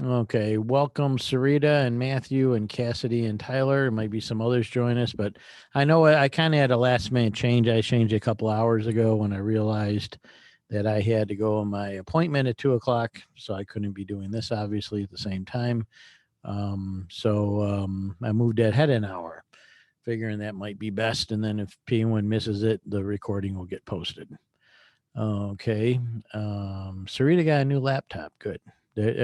Okay, welcome Sarita and Matthew and Cassidy and Tyler. Might be some others join us, but I know I kind of had a last minute change. I changed a couple hours ago when I realized that I had to go on my appointment at 2 o'clock, so I couldn't be doing this obviously at the same time. So I moved ahead an hour, figuring that might be best. And then if P1 misses it, the recording will get posted. Okay. Sarita got a new laptop. Good.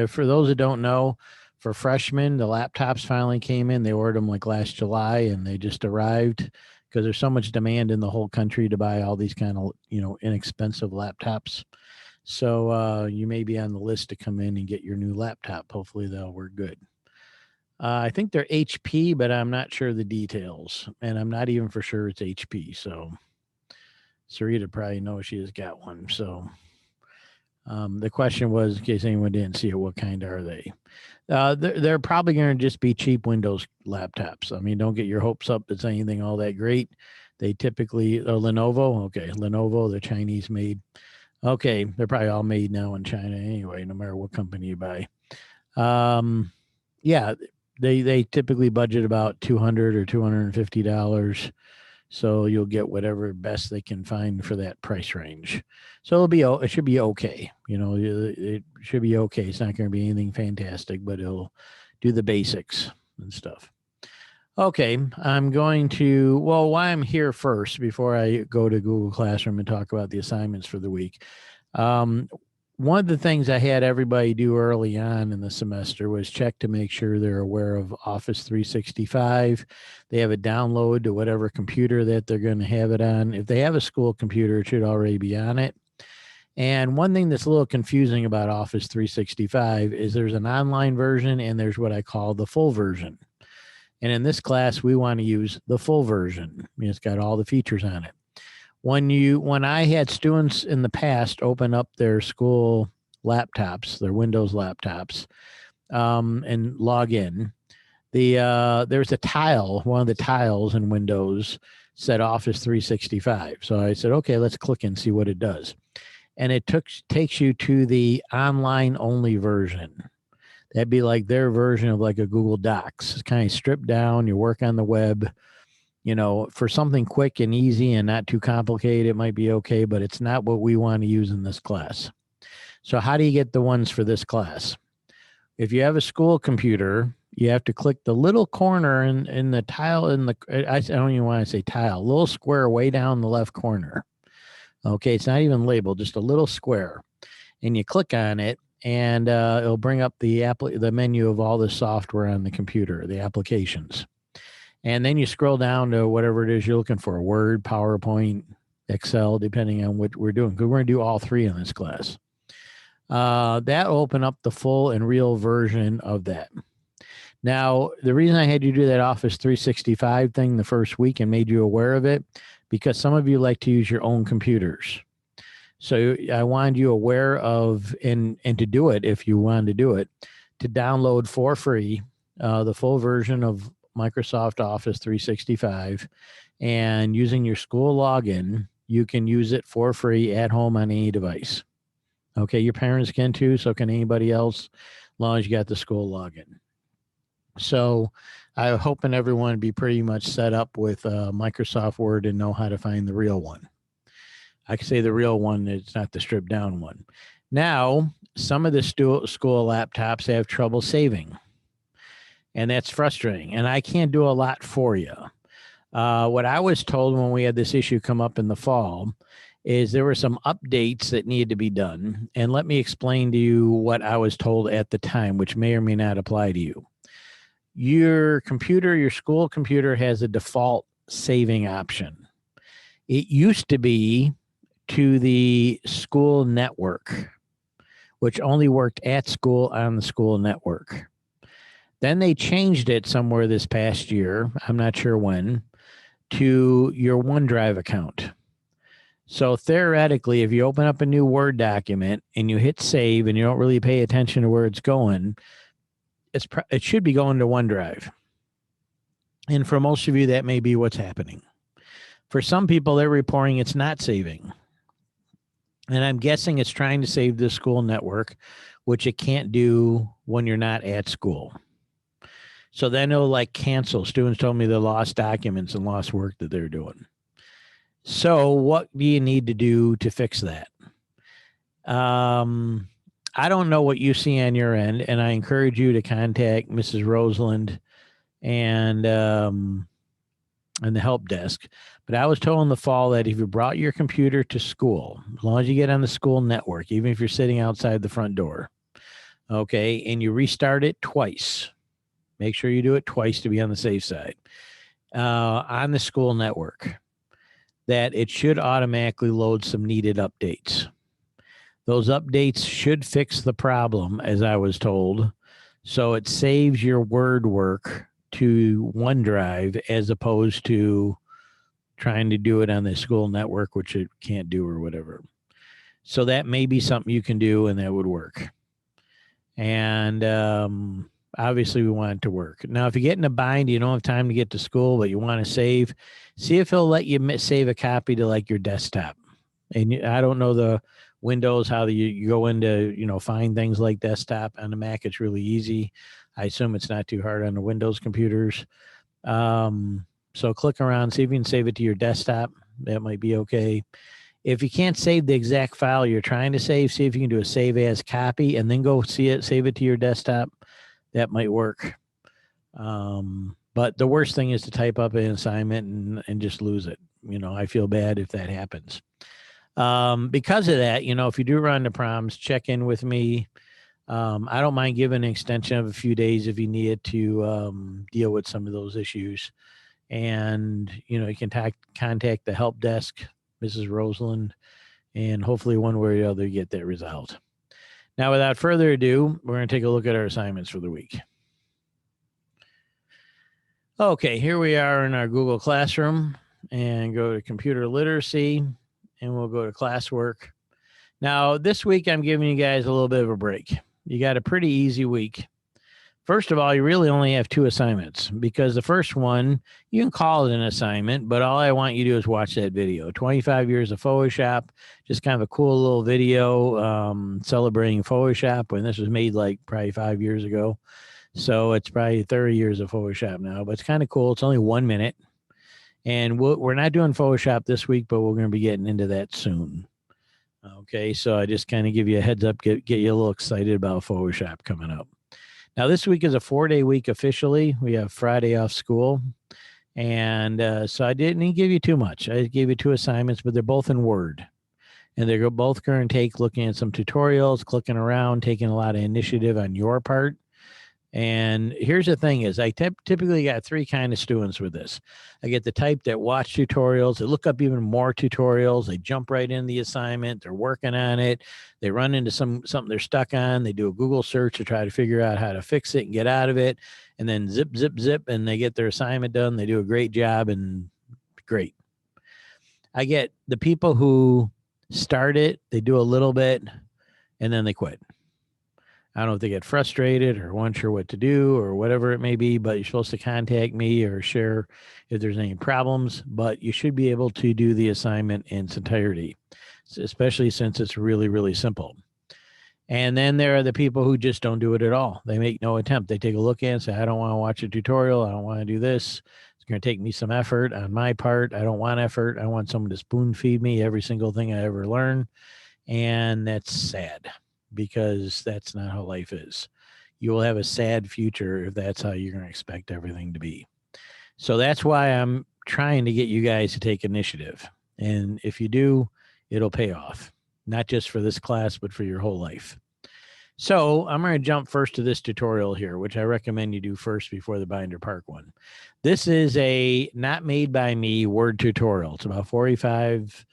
For those that don't know, for freshmen, the laptops finally came in. They ordered them like last July and they just arrived because there's so much demand in the whole country to buy all these kind of, inexpensive laptops. So you may be on the list to come in and get your new laptop. Hopefully they'll work good. I think they're HP, but I'm not sure the details. And I'm not even for sure it's HP. So Sarita probably knows she has got one. So the question was, in case anyone didn't see it, what kind are they? They're probably going to just be cheap Windows laptops. I mean, don't get your hopes up it's anything all that great. They typically, Lenovo, okay, Lenovo, they're Chinese made. Okay, they're probably all made now in China anyway, no matter what company you buy. Yeah, they typically budget about $200 or $250. So you'll get whatever best they can find for that price range. So it should be okay. It should be okay. It's not going to be anything fantastic, but it'll do the basics and stuff. Okay, I'm going to, well, why I'm here first before I go to Google Classroom and talk about the assignments for the week. Um, One of the things I had everybody do early on in the semester was check to make sure they're aware of Office 365. They have a download to whatever computer that they're going to have it on. If they have a school computer, it should already be on it. And one thing that's a little confusing about Office 365 is there's an online version and there's what I call the full version. And in this class, we want to use the full version. I mean, it's got all the features on it. When I had students in the past open up their school laptops, their Windows laptops, and log in, there's a tile. One of the tiles in Windows said Office 365. So I said, okay, let's click and see what it does. And it takes you to the online only version. That'd be like their version of like a Google Docs. It's kind of stripped down. You work on the web. For something quick and easy and not too complicated, it might be okay, but it's not what we want to use in this class. So how do you get the ones for this class? If you have a school computer, you have to click the little corner in the tile I don't even want to say tile, little square way down the left corner. Okay, it's not even labeled, just a little square. And you click on it and it'll bring up the menu of all the software on the computer, the applications. And then you scroll down to whatever it is you're looking for, Word, PowerPoint, Excel, depending on what we're doing, because we're going to do all three in this class. That'll open up the full and real version of that. Now, the reason I had you do that Office 365 thing the first week and made you aware of it, because some of you like to use your own computers. So I wanted you aware of, and to do it, if you wanted to do it, to download for free the full version of Microsoft Office 365, and using your school login, you can use it for free at home on any device. Okay, your parents can too, so can anybody else, as long as you got the school login. So I'm hoping everyone be pretty much set up with Microsoft Word and know how to find the real one. I can say the real one, it's not the stripped down one. Now, some of the school laptops have trouble saving. And that's frustrating. And I can't do a lot for you. What I was told when we had this issue come up in the fall is there were some updates that needed to be done. And let me explain to you what I was told at the time, which may or may not apply to you. Your computer, your school computer, has a default saving option. It used to be to the school network, which only worked at school on the school network. Then they changed it somewhere this past year, I'm not sure when, to your OneDrive account. So theoretically, if you open up a new Word document and you hit save and you don't really pay attention to where it's going, it should be going to OneDrive. And for most of you, that may be what's happening. For some people, they're reporting it's not saving. And I'm guessing it's trying to save the school network, which it can't do when you're not at school. So then it'll like cancel. Students told me they lost documents and lost work that they're doing. So what do you need to do to fix that? I don't know what you see on your end, and I encourage you to contact Mrs. Roseland and the help desk. But I was told in the fall that if you brought your computer to school, as long as you get on the school network, even if you're sitting outside the front door, okay, and you restart it twice, make sure you do it twice to be on the safe side, on the school network, that it should automatically load some needed updates. Those updates should fix the problem, as I was told. So it saves your Word work to OneDrive as opposed to trying to do it on the school network, which it can't do or whatever. So that may be something you can do, and that would work. And obviously, we want it to work. Now, if you get in a bind, you don't have time to get to school, but you want to save, see if he'll let you save a copy to like your desktop. And I don't know the Windows, how you go into, find things like desktop. On the Mac, it's really easy. I assume it's not too hard on the Windows computers. So click around, see if you can save it to your desktop. That might be okay. If you can't save the exact file you're trying to save, see if you can do a save as copy and then go save it to your desktop. That might work. But the worst thing is to type up an assignment and just lose it. I feel bad if that happens. Because of that, if you do run the proms, check in with me. I don't mind giving an extension of a few days if you need it to deal with some of those issues. And, you can contact the help desk, Mrs. Roseland, and hopefully one way or the other get that resolved. Now, without further ado, we're going to take a look at our assignments for the week. Okay, here we are in our Google Classroom, and go to computer literacy, and we'll go to classwork. Now, this week, I'm giving you guys a little bit of a break. You got a pretty easy week. First of all, you really only have 2 assignments, because the first one, you can call it an assignment, but all I want you to do is watch that video. 25 years of Photoshop, just kind of a cool little video celebrating Photoshop when this was made like probably 5 years ago. So it's probably 30 years of Photoshop now, but it's kind of cool. It's only 1 minute. And we're not doing Photoshop this week, but we're going to be getting into that soon. Okay, so I just kind of give you a heads up, get you a little excited about Photoshop coming up. Now, this week is a 4-day week officially. We have Friday off school. And so I didn't give you too much. I gave you 2 assignments, but they're both in Word. And they're both going to take looking at some tutorials, clicking around, taking a lot of initiative on your part. And here's the thing is I typically got 3 kind of students with this. I get the type that watch tutorials, they look up even more tutorials, they jump right in the assignment, they're working on it, they run into something they're stuck on, they do a Google search to try to figure out how to fix it and get out of it, and then zip, zip, zip, and they get their assignment done, they do a great job, and great. I get the people who start it, they do a little bit, and then they quit. I don't know if they get frustrated or weren't sure what to do or whatever it may be, but you're supposed to contact me or share if there's any problems, but you should be able to do the assignment in its entirety, especially since it's really, really simple. And then there are the people who just don't do it at all. They make no attempt. They take a look at it and say, I don't want to watch a tutorial. I don't want to do this. It's going to take me some effort on my part. I don't want effort. I want someone to spoon feed me every single thing I ever learn. And that's sad, because that's not how life is. You will have a sad future if that's how you're going to expect everything to be. So that's why I'm trying to get you guys to take initiative. And if you do, it'll pay off, not just for this class, but for your whole life. So I'm going to jump first to this tutorial here, which I recommend you do first before the Binder Park one. This is a not made by me Word tutorial. It's about 45,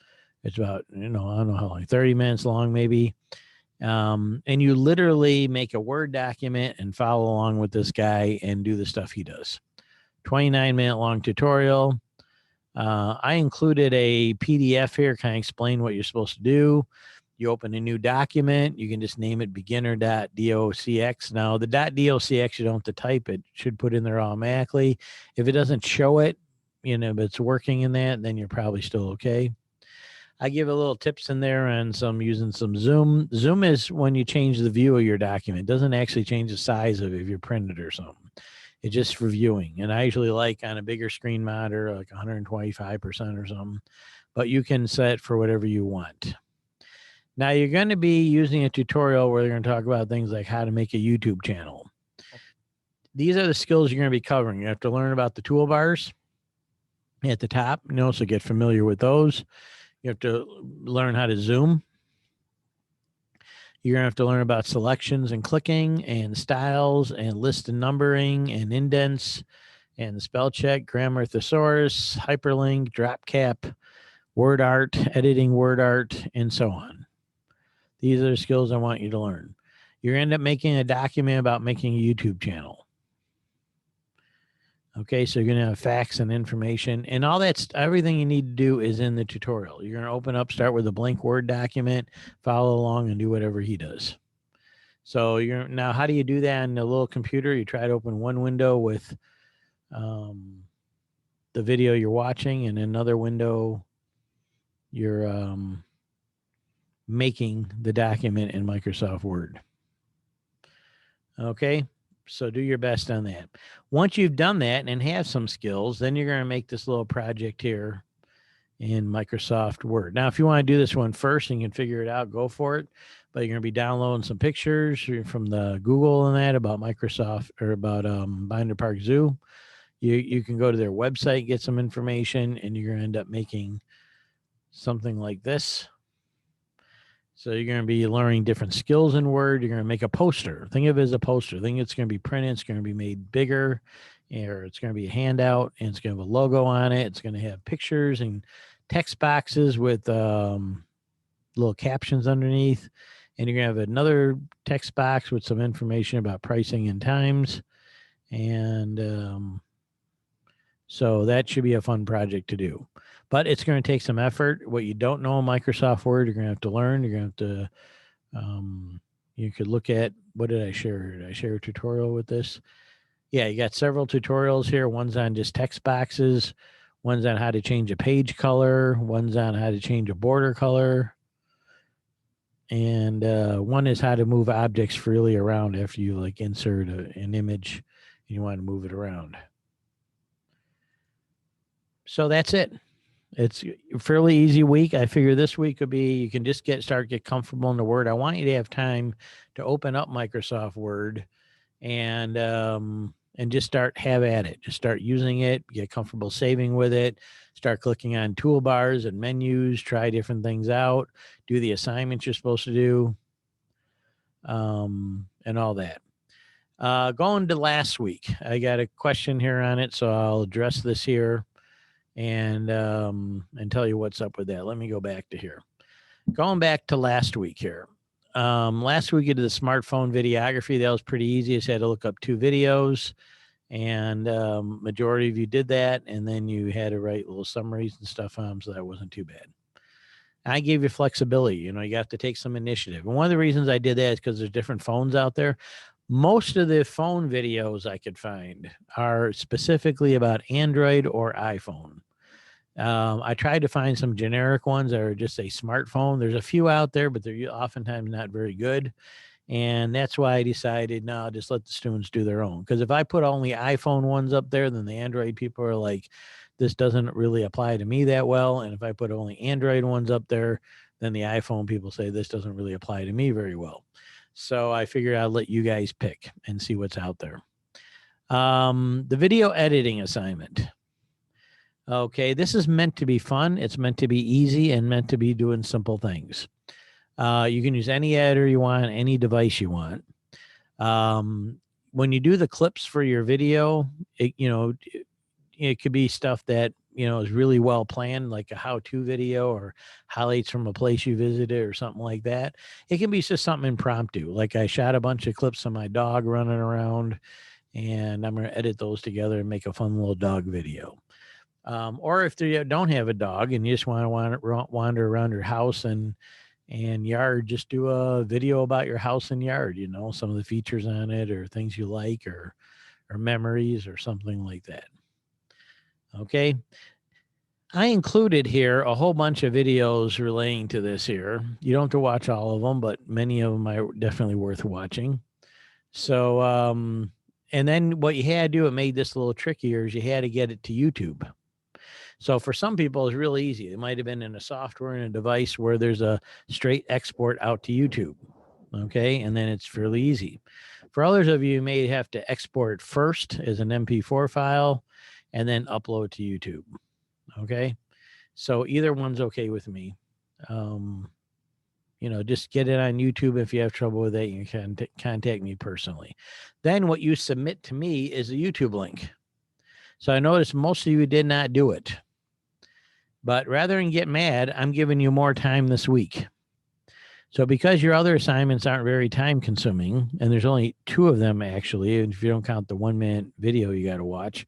it's about, I don't know how long, 30 minutes long maybe. And you literally make a Word document and follow along with this guy and do the stuff he does. 29-minute long tutorial. I included a PDF here, kind of explain what you're supposed to do. You open a new document. You can just name it beginner.docx. Now, the .docx, you don't have to type it. It should put in there automatically. If it doesn't show it, but it's working in that, then you're probably still okay. I give a little tips in there on some using some Zoom. Zoom is when you change the view of your document. It doesn't actually change the size of it if you print it or something. It's just for viewing. And I usually like on a bigger screen monitor, like 125% or something. But you can set for whatever you want. Now you're going to be using a tutorial where they're going to talk about things like how to make a YouTube channel. These are the skills you're going to be covering. You have to learn about the toolbars at the top, so get familiar with those. You have to learn how to zoom. You're going to have to learn about selections and clicking and styles and list and numbering and indents and spell check, grammar thesaurus, hyperlink, drop cap, word art, editing word art, and so on. These are the skills I want you to learn. You're going to end up making a document about making a YouTube channel. Okay, so you're going to have facts and information, and all that's everything you need to do is in the tutorial. You're going to open up, start with a blank Word document, follow along, and do whatever he does. So now, how do you do that on a little computer? You try to open one window with the video you're watching, and another window you're making the document in Microsoft Word. Okay. So do your best on that. Once you've done that and have some skills, then you're going to make this little project here in Microsoft Word. Now, if you want to do this one first and you can figure it out, go for it. But you're going to be downloading some pictures from the Google and that about Microsoft or about Binder Park Zoo. You can go to their website, get some information, and you're going to end up making something like this. So you're going to be learning different skills in Word. You're going to make a poster. Think of it as a poster. Think it's going to be printed. It's going to be made bigger, or it's going to be a handout, and it's going to have a logo on it. It's going to have pictures and text boxes with little captions underneath. And you're going to have another text box with some information about pricing and times. And so that should be a fun project to do. But it's going to take some effort. What you don't know in Microsoft Word, you're going to have to learn. You're going to have to, you could look at, what did I share? Did I share a tutorial with this? Yeah, you got several tutorials here. One's on just text boxes. One's on how to change a page color. One's on how to change a border color. And one is how to move objects freely around after you insert an image and you want to move it around. So that's it. It's a fairly easy week. I figure this week could be, you can just get comfortable in the Word. I want you to have time to open up Microsoft Word and just have at it. Just start using it, get comfortable saving with it, start clicking on toolbars and menus, try different things out, do the assignments you're supposed to do, and all that. Going to last week, I got a question here on it, so I'll address this here and tell you what's up with that. Let me go back to here. Going back to last week here. Last week I did the smartphone videography. That was pretty easy. I just had to look up 2 videos, and majority of you did that, and then you had to write little summaries and stuff on them, so that wasn't too bad. I gave you flexibility. You have to take some initiative. And one of the reasons I did that is because there's different phones out there. Most of the phone videos I could find are specifically about Android or iPhone. I tried to find some generic ones that are just a smartphone. There's a few out there, but they're oftentimes not very good. And that's why I decided, no, just let the students do their own. Because if I put only iPhone ones up there, then the Android people are like, this doesn't really apply to me that well. And if I put only Android ones up there, then the iPhone people say this doesn't really apply to me very well. So I figured I'd let you guys pick and see what's out there. The video editing assignment. Okay, this is meant to be fun. It's meant to be easy and meant to be doing simple things. You can use any editor you want, any device you want. When you do the clips for your video, it could be stuff that, is really well planned, like a how-to video or highlights from a place you visited or something like that. It can be just something impromptu. Like I shot a bunch of clips of my dog running around, and I'm going to edit those together and make a fun little dog video. Or if you don't have a dog and you just want to wander around your house and yard, just do a video about your house and yard, some of the features on it or things you like or memories or something like that. Okay. I included here a whole bunch of videos relating to this here. You don't have to watch all of them, but many of them are definitely worth watching. So, and then what you had to do, it made this a little trickier, is you had to get it to YouTube. So for some people, it's really easy. It might have been in a software and a device where there's a straight export out to YouTube. Okay. And then it's fairly easy. For others of you, you may have to export first as an MP4 file and then upload to YouTube. Okay. So either one's okay with me. Just get it on YouTube. If you have trouble with it, you can contact me personally. Then what you submit to me is a YouTube link. So I noticed most of you did not do it. But rather than get mad, I'm giving you more time this week. So because your other assignments aren't very time consuming, and there's only 2 of them actually, and if you don't count the 1-minute video you got to watch,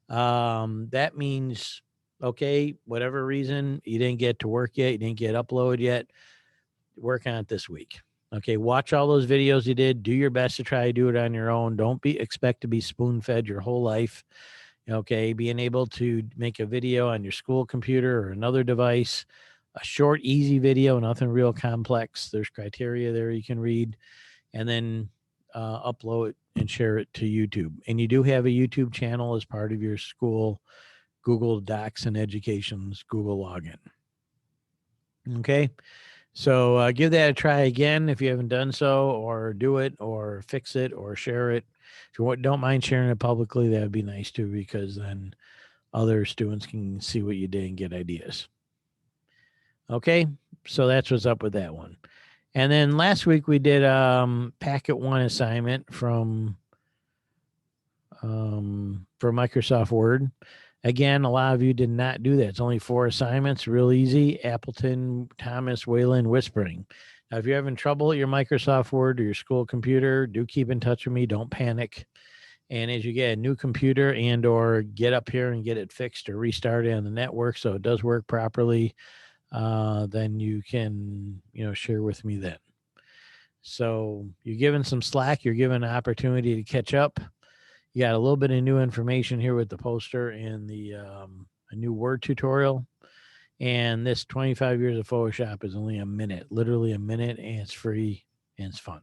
that means, okay, whatever reason, you didn't get to work yet, you didn't get uploaded yet, work on it this week. Okay, watch all those videos you did. Do your best to try to do it on your own. Don't expect to be spoon-fed your whole life. Okay, being able to make a video on your school computer or another device, a short, easy video, nothing real complex. There's criteria there you can read, and then upload it and share it to YouTube. And you do have a YouTube channel as part of your school Google Docs and Education's Google login. Okay, so give that a try again if you haven't done so, or do it, or fix it, or share it. If you don't mind sharing it publicly, that would be nice too, because then other students can see what you did and get ideas. Okay, so that's what's up with that one. And then last week we did packet 1 assignment for Microsoft Word. Again, a lot of you did not do that. It's only 4 assignments, real easy. Appleton, Thomas, Wayland, Whispering. Now, if you're having trouble at your Microsoft Word or your school computer, do keep in touch with me. Don't panic. And as you get a new computer and or get up here and get it fixed or restarted on the network so it does work properly, then you can, share with me then. So you're given some slack. You're given an opportunity to catch up. You got a little bit of new information here with the poster and the a new Word tutorial. And this 25 years of Photoshop is only a minute, literally a minute, and it's free and it's fun.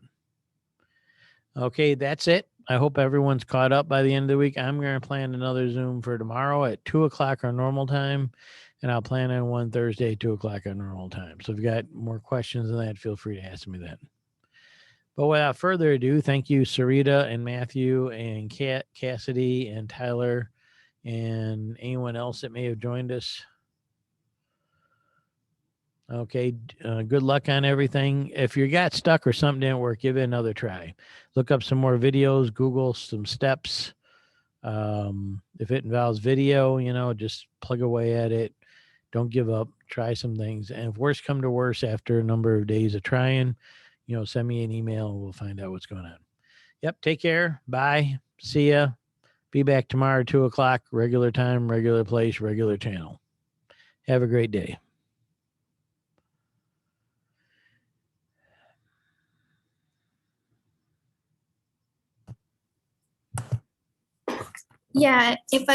Okay, that's it. I hope everyone's caught up by the end of the week. I'm going to plan another Zoom for tomorrow at 2 o'clock our normal time, and I'll plan on one Thursday at 2 o'clock our normal time. So if you got more questions than that, feel free to ask me then. But without further ado, thank you, Sarita and Matthew and Cassidy and Tyler and anyone else that may have joined us. Okay, good luck on everything. If you got stuck or something didn't work, give it another try. Look up some more videos, Google some steps. If it involves video, just plug away at it. Don't give up. Try some things. And if worse come to worse after a number of days of trying, send me an email and we'll find out what's going on. Yep, take care. Bye. See ya. Be back tomorrow, 2 o'clock, regular time, regular place, regular channel. Have a great day. Yeah, if